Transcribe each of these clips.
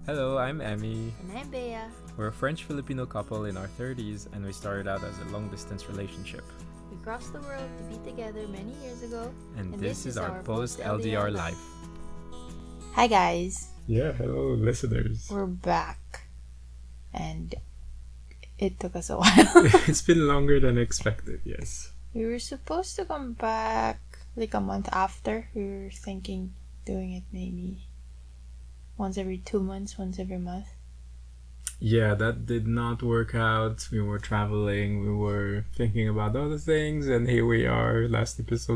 Hello, I'm Emmy. And I'm Bea. We're a French-Filipino couple in our 30s and we started out as a long-distance relationship. We crossed the world to be together many years ago. And this is our Post-LDR life. Hi guys. Yeah, hello listeners. We're back. And it took us a while. It's been longer than expected, yes. We were supposed to come back like a month after. We were thinking doing it maybe once every 2 months, once every month. Yeah, that did not work out. We were traveling, we were thinking about other things, and here we are.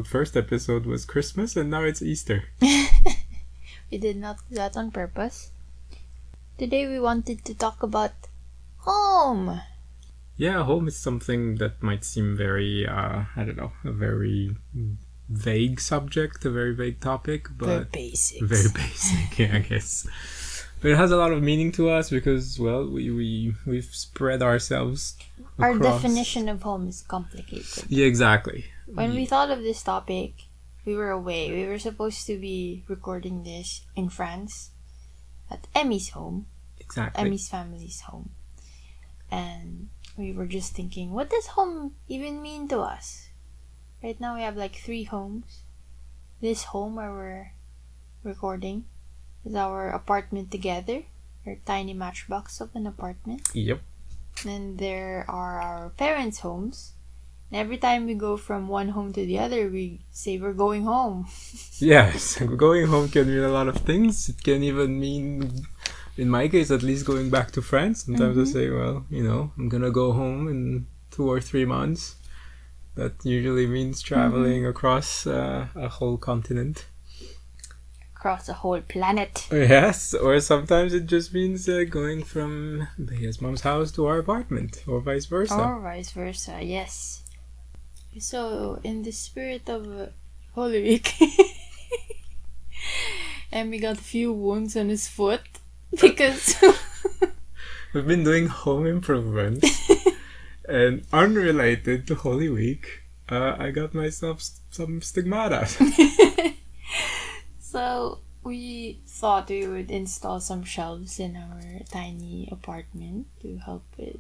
First episode was Christmas, and now it's Easter. We did not do that on purpose. Today we wanted to talk about home. Yeah, home is something that might seem very, a very vague subject, a very vague topic, but Very basic. Very basic, yeah, I guess. But it has a lot of meaning to us because, well, we've spread ourselves Our across. definition of home is complicated. Yeah, exactly. When we thought of this topic, we were away. We were supposed to be recording this in France at Emmy's home. Exactly. Emmy's family's home. And we were just thinking, what does home even mean to us? Right now we have like 3 homes. This home where we're recording is our apartment together. Our tiny matchbox of an apartment. Yep. And there are our parents' homes. And every time we go from one home to the other, we say we're going home. Yes, going home can mean a lot of things. It can even mean, in my case at least, going back to France. Sometimes I say, well, I'm gonna go home in 2 or 3 months. That usually means traveling across a whole continent. Across a whole planet. Yes, or sometimes it just means going from Bea's mom's house to our apartment, or vice versa. Or vice versa, yes. So, in the spirit of Holy Week, Emmy got a few wounds on his foot because We've been doing home improvements, and unrelated to Holy Week, I got myself some stigmata. So, we thought we would install some shelves in our tiny apartment to help with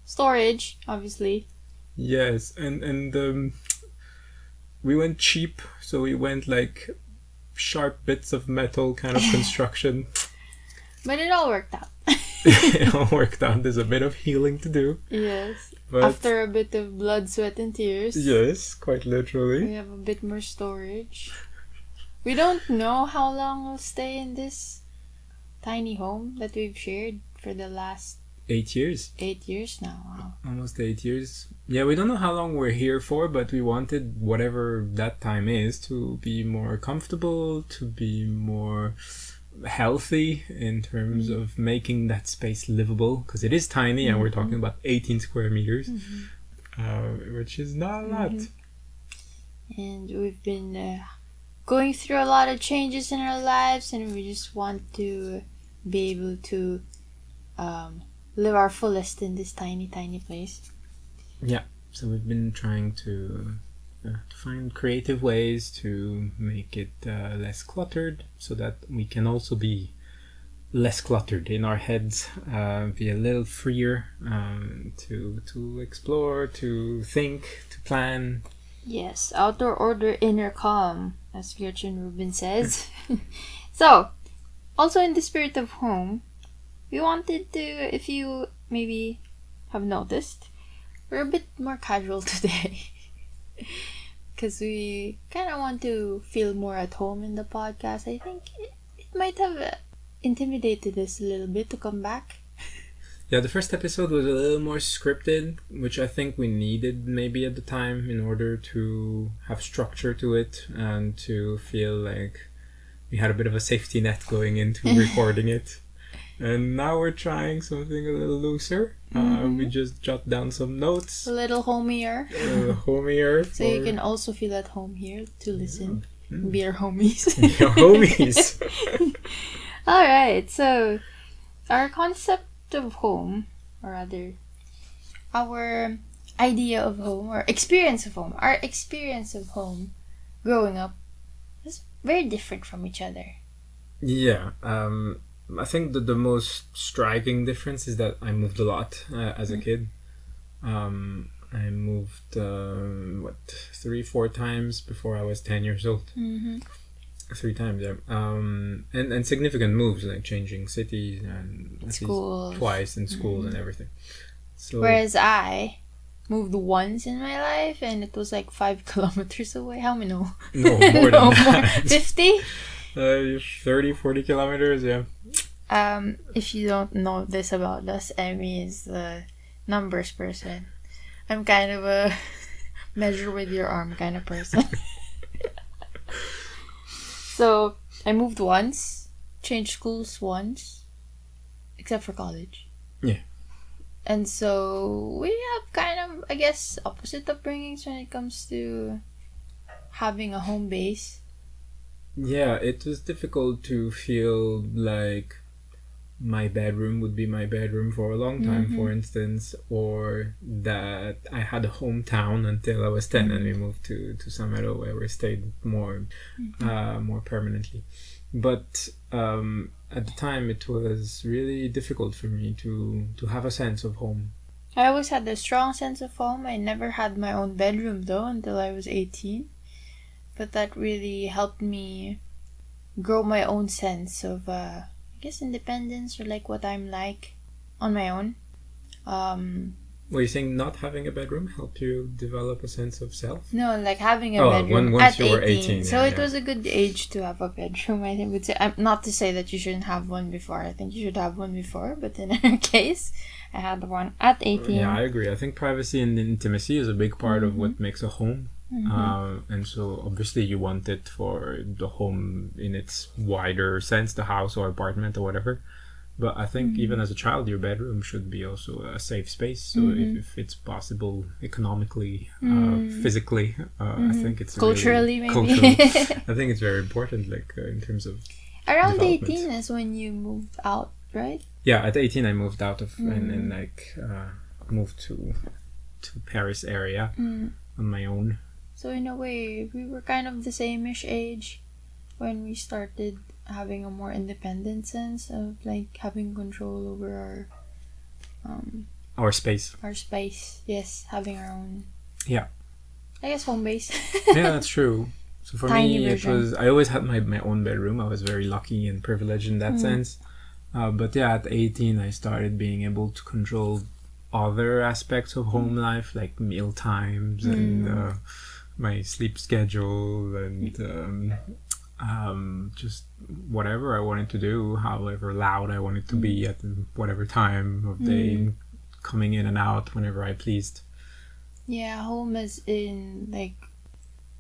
storage, obviously. Yes, and we went cheap, so we went like sharp bits of metal kind of construction. But it all worked out. It all worked out. There's a bit of healing to do. Yes. But After a bit of blood, sweat, and tears. yes, quite literally. We have a bit more storage. We don't know how long we'll stay in this tiny home that we've shared for the last 8 years. 8 years now. Wow. Almost 8 years. Yeah, we don't know how long we're here for, but we wanted whatever that time is to be more comfortable, to be more healthy in terms of making that space livable, because it is tiny and we're talking about 18 square meters, which is not a lot. And we've been going through a lot of changes in our lives, and we just want to be able to live our fullest in this tiny place. Yeah, so we've been trying to find creative ways to make it less cluttered, so that we can also be less cluttered in our heads, be a little freer to explore, to think, to plan. Yes, outdoor order, inner calm, as Virgin Rubin says. So, also in the spirit of home, we wanted to, if you maybe have noticed, we're a bit more casual today. Because we kind of want to feel more at home in the podcast. I think it might have intimidated us a little bit to come back. Yeah, the first episode was a little more scripted, which I think we needed maybe at the time in order to have structure to it and to feel like we had a bit of a safety net going into recording it. And now we're trying something a little looser. We just jot down some notes. A little homier. Homier. So you can also feel at home here to listen. Be our homies. Your homies. Alright, so our concept of home, or rather our idea of home, or experience of home, our experience of home growing up is very different from each other. Yeah. I think that the most striking difference is that I moved a lot as a kid. I moved 3-4 times before I was 10 years old. 3 times, yeah. And significant moves like changing cities and Schools. Twice in school and everything. So Whereas I moved once in my life and it was like 5 kilometers away. How many? No, more than that. 50? 30-40 kilometers, yeah. If you don't know this about us, Emmy is the numbers person. I'm kind of a measure with your arm kind of person. So I moved once, changed schools once, except for college. Yeah. And so we have kind of, I guess, opposite upbringings when it comes to having a home base. Yeah, it was difficult to feel like my bedroom would be my bedroom for a long time, for instance, or that I had a hometown until I was 10 and we moved to San Melo where we stayed more permanently. But at the time it was really difficult for me to have a sense of home. I always had a strong sense of home. I never had my own bedroom though until I was 18. But that really helped me grow my own sense of I guess independence, or like what I'm like on my own. Were you saying not having a bedroom helped you develop a sense of self? No, like having a bedroom once at you were 18. So yeah, it was a good age to have a bedroom. I would say, not to say that you shouldn't have one before. I think you should have one before. But in our case, I had one at 18. Yeah, I agree. I think privacy and intimacy is a big part of what makes a home. And so obviously you want it for the home in its wider sense, the house or apartment or whatever. But I think even as a child, your bedroom should be also a safe space. So if it's possible economically, physically, I think it's culturally, really, maybe. I think it's very important, like in terms of around 18 is when you moved out, right? Yeah, at 18 I moved out of and moved to Paris area on my own. So in a way, we were kind of the same-ish age when we started having a more independent sense of like having control over our space. Our space, yes, having our own. Yeah. I guess home base. Yeah, that's true. So for me, it was. I always had my own bedroom. I was very lucky and privileged in that sense. But yeah, at 18, I started being able to control other aspects of home life, like meal times and my sleep schedule and just whatever I wanted to do, however loud I wanted to be at whatever time of day, coming in and out whenever I pleased. Yeah, home is in like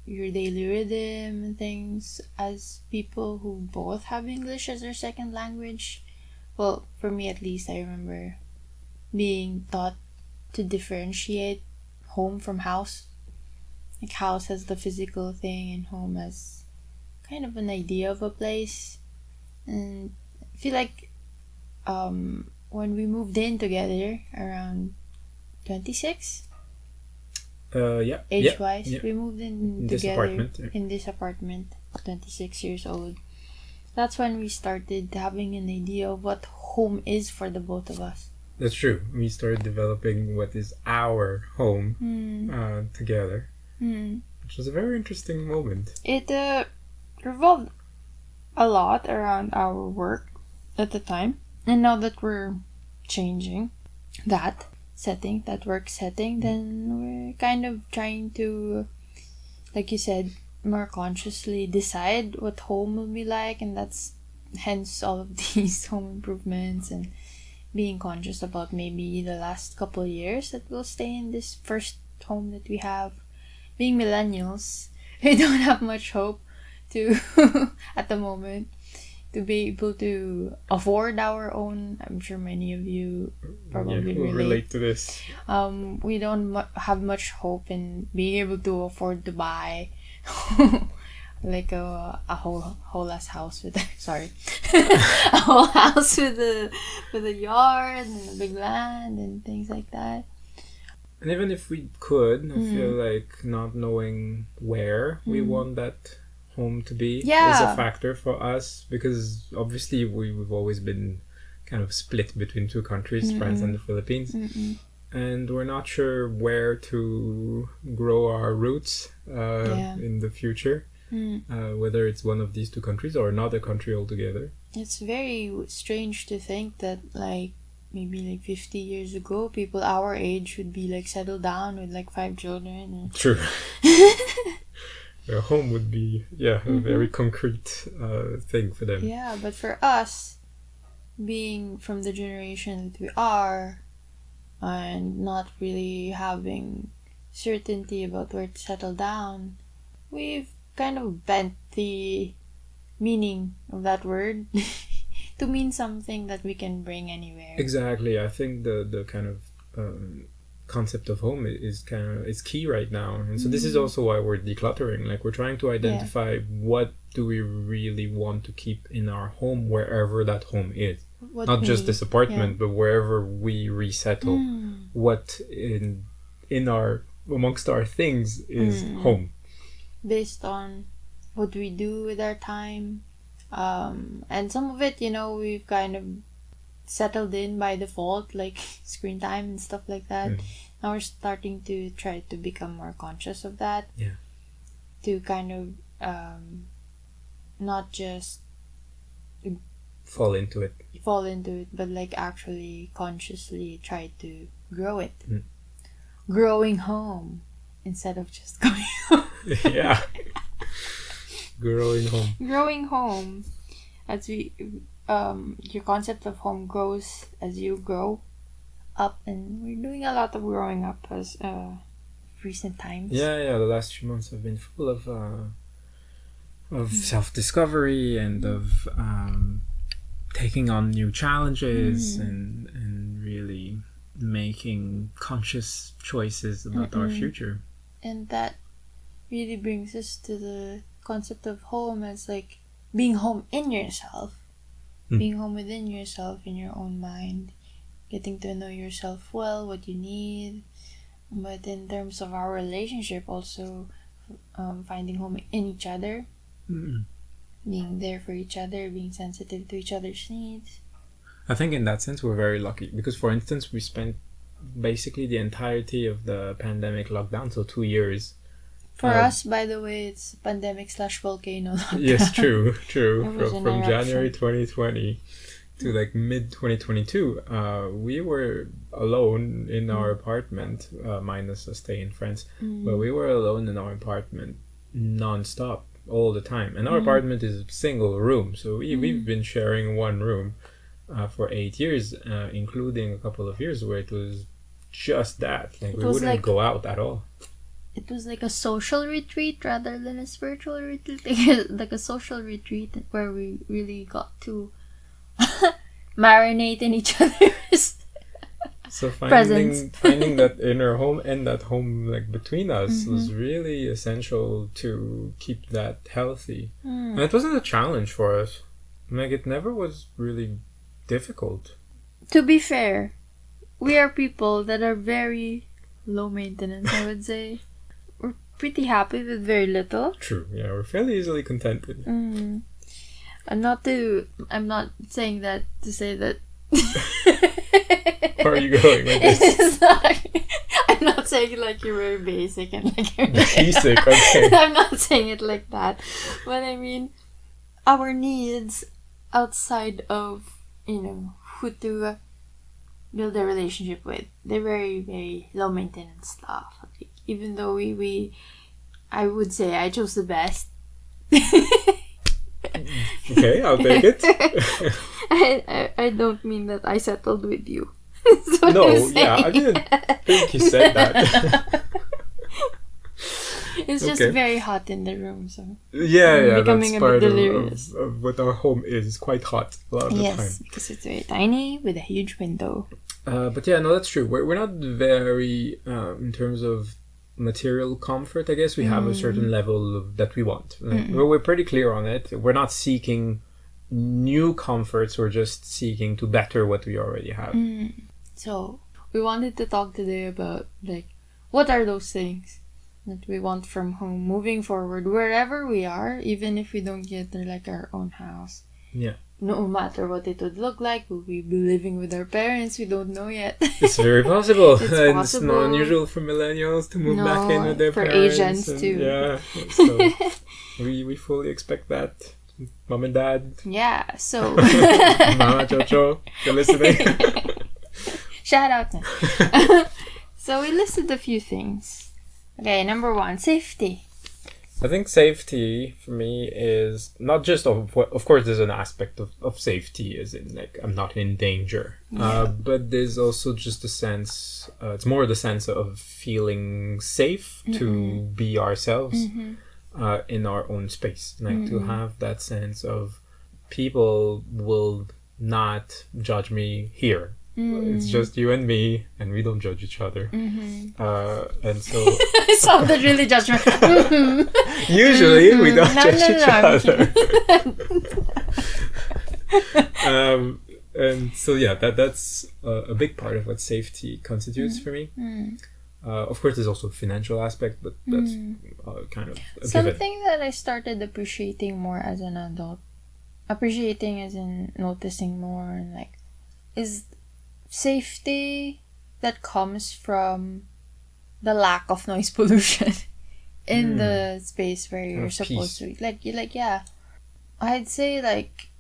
your daily rhythm and things. As people who both have English as their second language, well, for me at least, I remember being taught to differentiate home from house. Like house as the physical thing and home as kind of an idea of a place. And I feel like when we moved in together around 26, age-wise, we moved in together in this apartment, 26 years old. That's when we started having an idea of what home is for the both of us. That's true. We started developing what is our home together, which was a very interesting moment. It revolved a lot around our work at the time, and now that we're changing that work setting, then we're kind of trying to, like you said, more consciously decide what home will be like, and that's hence all of these home improvements and being conscious about maybe the last couple of years that we'll stay in this first home that we have. Being millennials, we don't have much hope to at the moment to be able to afford our own. I'm sure many of you probably relate to this. We don't have much hope in being able to afford to buy like a whole ass house with a whole house with a yard and a big land and things like that. And even if we could, I feel like not knowing where we want that home to be is Yeah. a factor for us, because obviously we've always been kind of split between two countries, France and the Philippines. And we're not sure where to grow our roots in the future, whether it's one of these two countries or another country altogether. It's very strange to think that, like, maybe like 50 years ago, people our age would be like settled down with like 5 children. True. Their home would be, a very concrete thing for them. Yeah, but for us, being from the generation that we are, and not really having certainty about where to settle down, we've kind of bent the meaning of that word to mean something that we can bring anywhere. Exactly. I think the kind of concept of home is key right now, and so this is also why we're decluttering. Like, we're trying to identify what do we really want to keep in our home, wherever that home is. Not just this apartment, but wherever we resettle. What in our amongst our things is home, based on what we do with our time, and some of it, we've kind of settled in by default, like screen time and stuff like that. Now we're starting to try to become more conscious of that, to kind of not just fall into it, but like actually consciously try to grow it. Growing home instead of just going home. Yeah. Growing home, as we your concept of home grows as you grow up, and we're doing a lot of growing up as recent times. The last few months have been full of self-discovery and of taking on new challenges and really making conscious choices about our future. And that really brings us to the concept of home as like being home in yourself, being home within yourself, in your own mind, getting to know yourself well, what you need. But in terms of our relationship, also finding home in each other, being there for each other, being sensitive to each other's needs. I think in that sense we're very lucky, because, for instance, we spent basically the entirety of the pandemic lockdown, so 2 years. For us, by the way, it's pandemic/volcano lockdown. Yes, true. From January 2020 to like mid 2022, we were alone in our apartment, minus a stay in France. But we were alone in our apartment non-stop all the time, and our apartment is a single room, so we've been sharing one room for 8 years, including a couple of years where it was just that, like we wouldn't go out at all. It was like a social retreat rather than a spiritual retreat. Like a social retreat where we really got to marinate in each other's so finding that inner home and that home like between us was really essential to keep that healthy. And it wasn't a challenge for us. Like, it never was really difficult. To be fair, we are people that are very low maintenance, I would say. We're pretty happy with very little. True, yeah, we're fairly easily contented. I'm not saying that to say that. Where are you going with this? I'm not saying like you're very basic and like you're basic, okay. I'm not saying it like that. But I mean, our needs outside of, who to build a relationship with, they're very, very low maintenance stuff. Like, even though I would say I chose the best. Okay, I'll take it. I don't mean that I settled with you. No, I didn't think you said that. It's just very hot in the room, so that's part of what our home is. It's quite hot a lot of the time. Yes, because it's very tiny with a huge window. But that's true. We're not very in terms of material comfort. I guess we have a certain level that we want. We're pretty clear on it. We're not seeking new comforts. We're just seeking to better what we already have. So we wanted to talk today about like what are those things that we want from home moving forward, wherever we are, even if we don't get there, like our own house. Yeah. No matter what it would look like, will we be living with our parents? We don't know yet. It's very possible. It's And possible. it's not unusual for millennials to move No, back in with their for parents. Asians and, too. Yeah. So we fully expect that. Mom and Dad. Yeah, so... Mama Jojo, you're listening. Shout out now. So we listed a few things. Okay, number 1, safety. I think safety for me is not just of course there's an aspect of safety as in like I'm not in danger, but there's also just a sense, it's more the sense of feeling safe to be ourselves in our own space, like to have that sense of people will not judge me here. It's just you and me, and we don't judge each other. And so It sounded really judgmental. usually we don't judge each I'm other. And so yeah, that's a big part of what safety constitutes for me. Of course, there's also a financial aspect, but that's kind of a given. Something that I started appreciating more as an adult, appreciating as in noticing more, and like, is safety that comes from the lack of noise pollution in the space where you're supposed to like yeah, I'd say like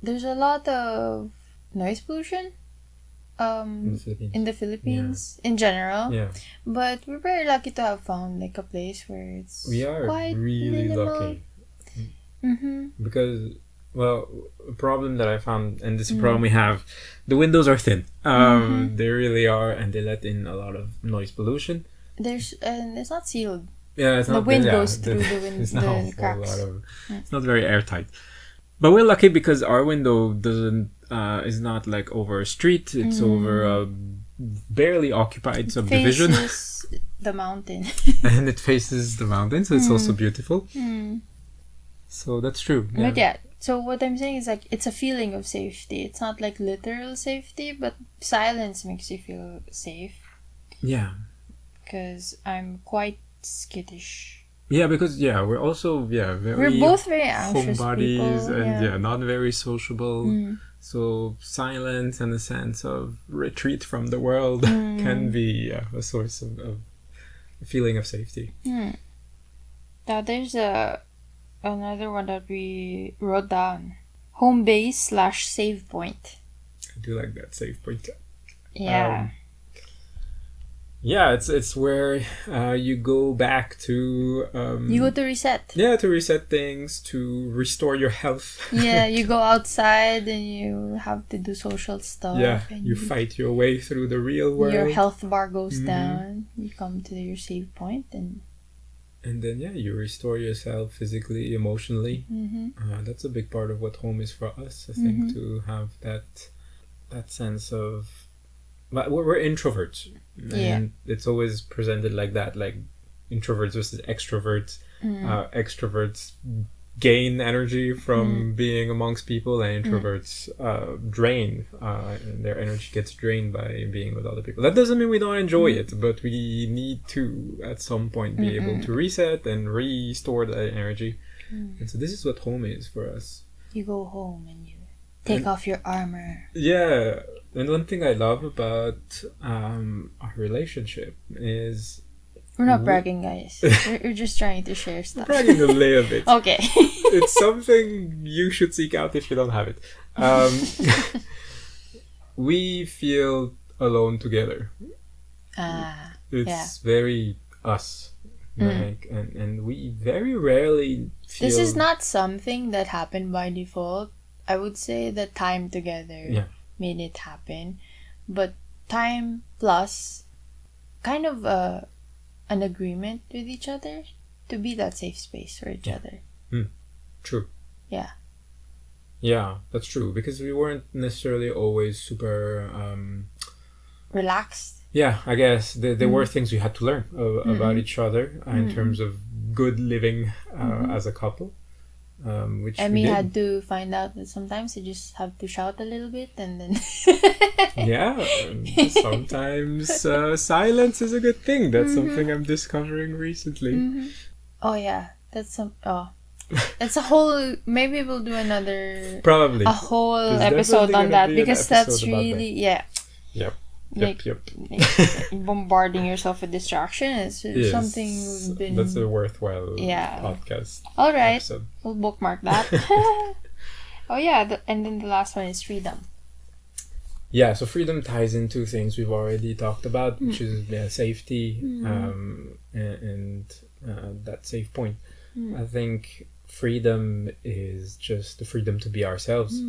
there's a lot of noise pollution in the Philippines in general, but we're very lucky to have found like a place where it's we are quite really minimal. lucky because well, a problem that I found, and this is a problem we have, the windows are thin. They really are, and they let in a lot of noise pollution. It's not sealed. Yeah, it's The not. wind yeah, goes through the wind, it's not a the whole cracks. lot of. It's not very airtight. But we're lucky because our window doesn't is not like over a street. It's over a barely occupied subdivision, Faces the mountain. and it faces the mountain, so it's also beautiful. So that's true. Yeah. But yeah, so what I'm saying is like it's a feeling of safety. It's not like literal safety, but silence makes you feel safe. Yeah. Because I'm quite skittish. Yeah, because we're also very We're both very anxious homebodies people. and not very sociable. So silence and a sense of retreat from the world can be a source of a feeling of safety. Now there's another one that we wrote down. Home base / save point. I do like that save point. Yeah. Yeah, it's where you go back to... you go to reset. Yeah, to reset things, to restore your health. Yeah, you go outside and you have to do social stuff. Yeah, and you fight your way through the real world. Your health bar goes down. You come to your save point and then you restore yourself physically, emotionally. That's a big part of what home is for us, I think, to have that sense of... But we're introverts, and it's always presented like that, like introverts versus extroverts. Extroverts gain energy from being amongst people, and introverts drain. And their energy gets drained by being with other people. That doesn't mean we don't enjoy it, but we need to, at some point, be able to reset and restore that energy. And so this is what home is for us. you go home and you take off your armor. Yeah. And one thing I love about our relationship is... We're not bragging, guys. We're just trying to share stuff. Bragging a little bit. Okay. It's something you should seek out if you don't have it. We feel alone together. It's very us. Like, and we very rarely feel... This is not something that happened by default. I would say that time together made it happen. But time plus kind of an agreement with each other to be that safe space for each other. True. Yeah. Yeah, that's true. Because we weren't necessarily always super... relaxed. Yeah, I guess there were things we had to learn about each other in terms of good living as a couple. which Emmy we did. had to find out that sometimes you just have to shout a little bit and then. Yeah, sometimes silence is a good thing. That's something I'm discovering recently. Oh yeah, that's it's a whole. Maybe we'll do another Probably a whole There's episode definitely on gonna that be an because that's episode about really yeah. Yep. Like, Yep. bombarding yourself with distractions is Yes, something we've been. that's a worthwhile Yeah. podcast. All right, Episode. we'll bookmark that. Oh yeah, and then the last one is freedom. Yeah, so freedom ties into things we've already talked about, which is safety and that safe point. I think freedom is just the freedom to be ourselves,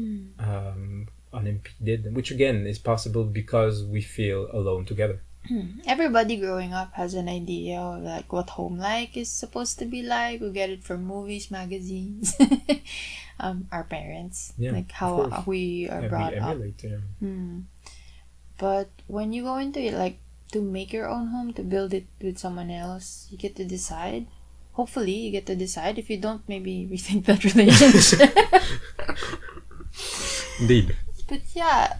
unimpeded, which again is possible because we feel alone together. Everybody growing up has an idea of like what home like is supposed to be like. We get it from movies, magazines, our parents, Yeah, like of how course. we are And brought we up. emulate, But when you go into it, like to make your own home, to build it with someone else, you get to decide. Hopefully, you get to decide. If you don't, maybe rethink that relationship. Indeed. But yeah,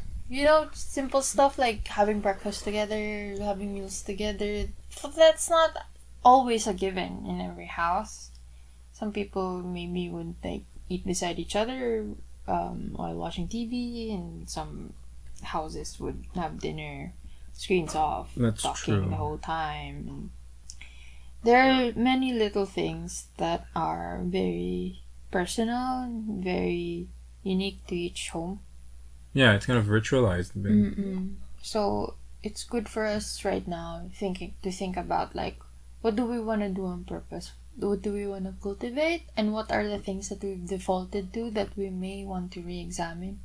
simple stuff like having breakfast together, having meals together. That's not always a given in every house. Some people maybe would like eat beside each other while watching TV, and some houses would have dinner, screens off, That's talking true. the whole time. There are many little things that are very personal and very unique to each home. Yeah, it's kind of ritualized. So it's good for us right now to think about like what do we want to do on purpose? What do we want to cultivate? And what are the things that we've defaulted to that we may want to re-examine?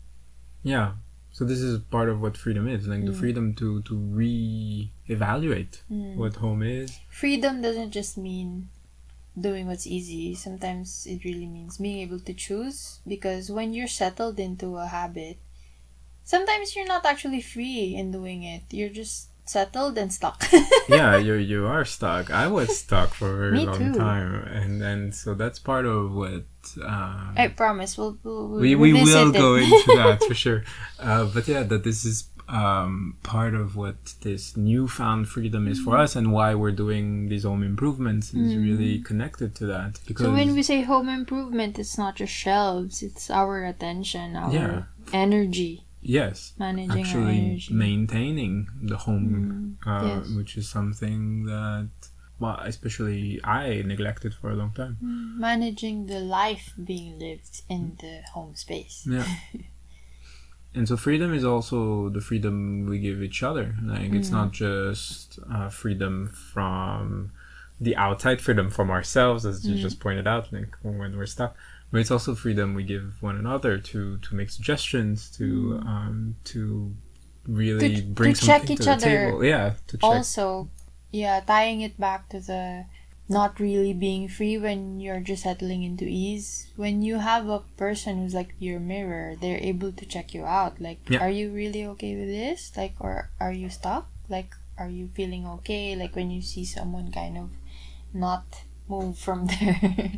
Yeah. So this is part of what freedom is, like the freedom to re-evaluate what home is. Freedom doesn't just mean doing what's easy. Sometimes it really means being able to choose, because when you're settled into a habit, sometimes you're not actually free in doing it. You're just settled and stuck. Yeah, you are stuck. I was stuck for a very Me long too. time, and so that's part of what I promise we'll we revisit will it. go into that for sure. But yeah, that this is part of what this newfound freedom is for us, and why we're doing these home improvements is really connected to that. Because So when we say home improvement, it's not just shelves, it's our attention, our Yeah. energy, yes, managing our actually energy. maintaining the home, yes. which is something that, well, especially I neglected for a long time. Managing the life being lived in the home space. Yeah. And so freedom is also the freedom we give each other. Like, it's not just freedom from the outside, freedom from ourselves, as you just pointed out, like when we're stuck. But it's also freedom we give one another to make suggestions, to really bring to check something each to the other. table. Yeah, to check. Also, yeah, tying it back to the not really being free when you're just settling into ease. When you have a person who's like your mirror, they're able to check you out. Like, Yeah. are you really okay with this? Like, or are you stuck? Like, are you feeling okay? Like when you see someone kind of not move from their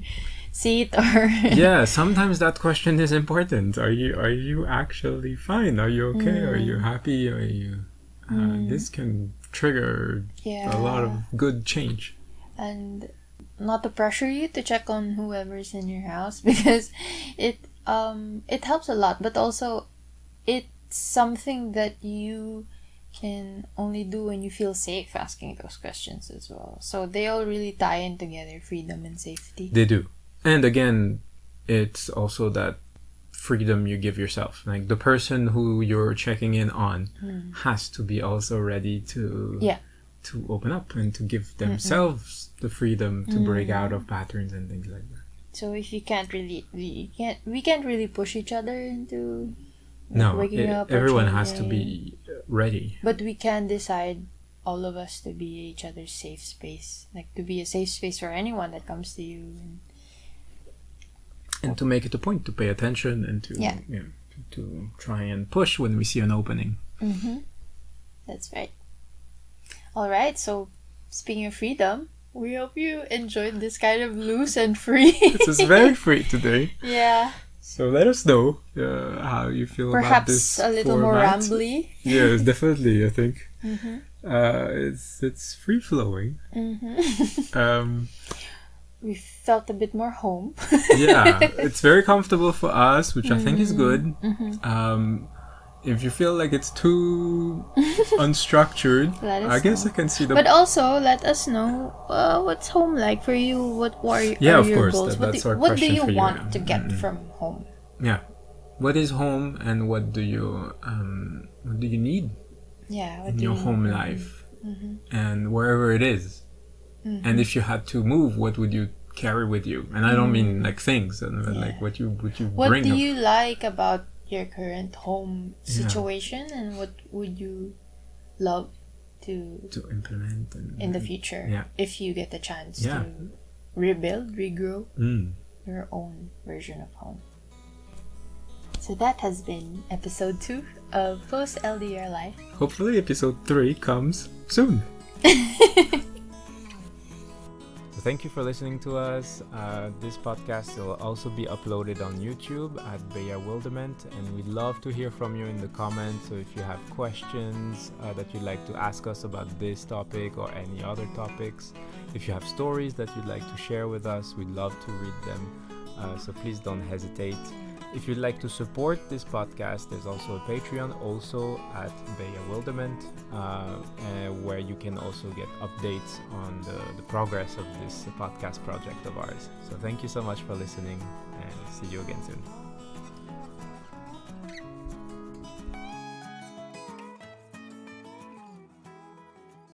seat or Yeah, sometimes that question is important. Are you actually fine? Are you okay? Are you happy? Are you this can trigger yeah. a lot of good change. And not to pressure you to check on whoever's in your house, because it helps a lot, but also it's something that you can only do when you feel safe asking those questions as well. So they all really tie in together, freedom and safety. They do. And again, it's also that freedom you give yourself. Like, the person who you're checking in on has to be also ready to to open up and to give themselves the freedom to break out of patterns and things like that. So if you can't really, we can't really push each other into No, waking up. or everyone has to changing. be ready. But we can decide, all of us, to be each other's safe space. Like, to be a safe space for anyone that comes to you. And to make it a point to pay attention and to to try and push when we see an opening. That's right. All right. So, speaking of freedom, We hope you enjoyed this kind of loose and free. It was very free today. Yeah. So let us know how you feel about this. Perhaps a little more format. rambly. Yes, definitely. I think Mm-hmm. it's free flowing. Mm-hmm. We felt a bit more home. Yeah, it's very comfortable for us, which I think is good. Mm-hmm. If you feel like it's too unstructured, Let us I guess know. I can see the. But also, let us know what's home like for you. What are Yeah, of your course, goals? that's our What do question you for you, want yeah. to get from home? Yeah, what is home, and what do you need Yeah, what in do your you home need? life, Mm-hmm. and wherever it is. And if you had to move, what would you carry with you? And I don't mean like things, but like what you What bring. do you like about your current home situation, and what would you love to implement in the future if you get the chance to regrow your own version of home? So that has been episode 2 of Post-LDR Life. Hopefully episode 3 comes soon. Thank you for listening to us. This podcast will also be uploaded on YouTube at Bea Wildement, and we'd love to hear from you in the comments. So if you have questions that you'd like to ask us about this topic or any other topics, if you have stories that you'd like to share with us, we'd love to read them. So please don't hesitate. If you'd like to support this podcast, there's also a Patreon, also at Bea Wildement, where you can also get updates on the progress of this podcast project of ours. So thank you so much for listening, and see you again soon.